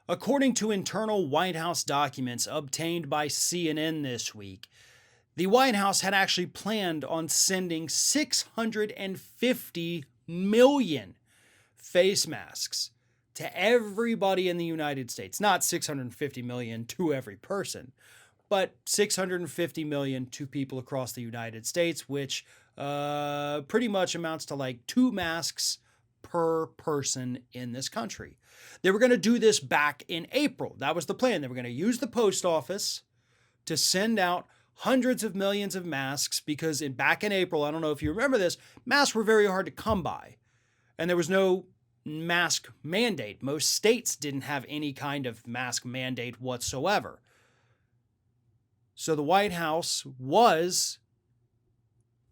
According to internal White House documents obtained by CNN this week, the White House had actually planned on sending 650 million face masks to everybody in the United States. Not 650 million to every person, but 650 million to people across the United States, which pretty much amounts to like 2 masks per person in this country. They were going to do this back in April. That was the plan. They were going to use the post office to send out hundreds of millions of masks because back in April, I don't know if you remember this, masks were very hard to come by. And there was no mask mandate. Most states didn't have any kind of mask mandate whatsoever. So the White House was,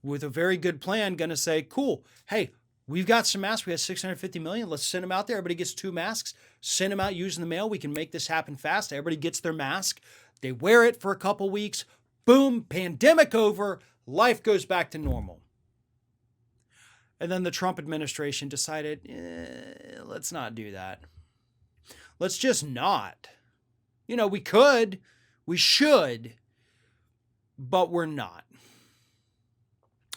with a very good plan, going to say, cool, hey, we've got some masks. We have 650 million. Let's send them out there. Everybody gets 2 masks. Send them out using the mail. We can make this happen fast. Everybody gets their mask. They wear it for a couple weeks. Boom, pandemic over. Life goes back to normal. And then the Trump administration decided, let's not do that. Let's just not. You know, we could, we should, but we're not.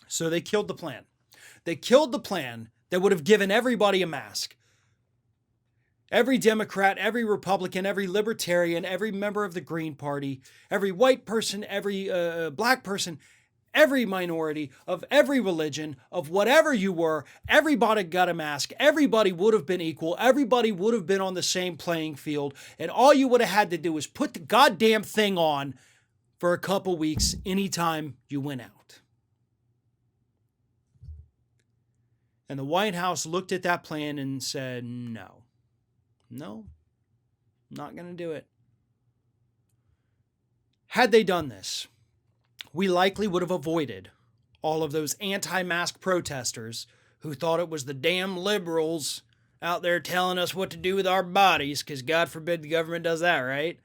So they killed the plan. They killed the plan that would have given everybody a mask. Every Democrat, every Republican, every Libertarian, every member of the Green Party, every white person, every black person, every minority of every religion, of whatever you were, everybody got a mask. Everybody would have been equal. Everybody would have been on the same playing field. And all you would have had to do was put the goddamn thing on for a couple weeks anytime you went out. And the White House looked at that plan and said, no, not going to do it. Had they done this, we likely would have avoided all of those anti-mask protesters who thought it was the damn liberals out there telling us what to do with our bodies, because God forbid the government does that, right?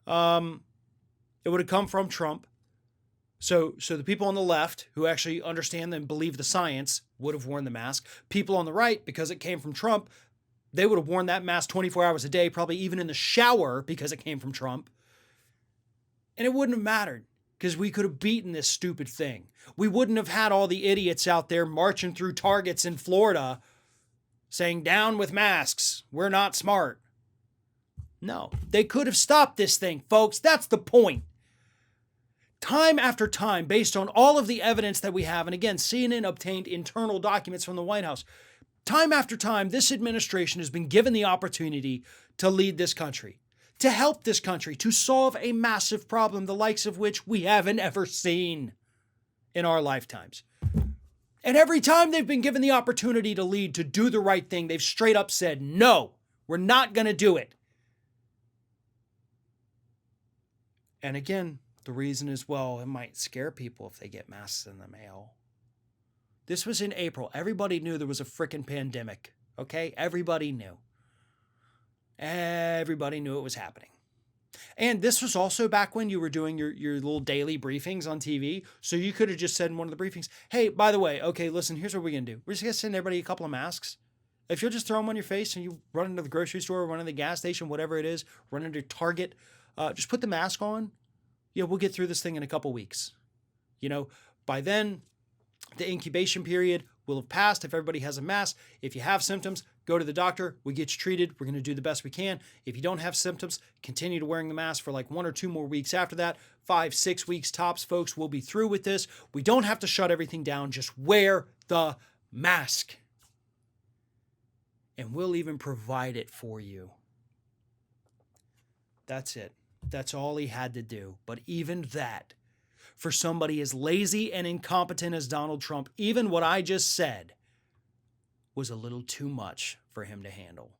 It would have come from Trump. So the people on the left who actually understand and believe the science would have worn the mask. People on the right, because it came from Trump, they would have worn that mask 24 hours a day, probably even in the shower because it came from Trump. And it wouldn't have mattered because we could have beaten this stupid thing. We wouldn't have had all the idiots out there marching through Targets in Florida saying, down with masks, we're not smart. No, they could have stopped this thing, folks. That's the point. Time after time, based on all of the evidence that we have, and again, CNN obtained internal documents from the White House, time after time, this administration has been given the opportunity to lead this country, to help this country, to solve a massive problem, the likes of which we haven't ever seen in our lifetimes. And every time they've been given the opportunity to lead, to do the right thing, they've straight up said, no, we're not going to do it. And again, the reason is, well, it might scare people if they get masks in the mail. This was in April. Everybody knew there was a frickin' pandemic, okay? Everybody knew. Everybody knew it was happening. And this was also back when you were doing your little daily briefings on TV. So you could have just said in one of the briefings, hey, by the way, okay, listen, here's what we're going to do. We're just going to send everybody a couple of masks. If you'll just throw them on your face and you run into the grocery store, run into the gas station, whatever it is, run into Target, just put the mask on. Yeah, we'll get through this thing in a couple weeks. You know, by then, the incubation period will have passed if everybody has a mask. If you have symptoms, go to the doctor. We get you treated. We're going to do the best we can. If you don't have symptoms, continue to wearing the mask for like 1 or 2 more weeks after that. 5, 6 weeks tops, folks. We'll be through with this. We don't have to shut everything down. Just wear the mask. And we'll even provide it for you. That's it. That's all he had to do. But even that, for somebody as lazy and incompetent as Donald Trump, even what I just said was a little too much for him to handle.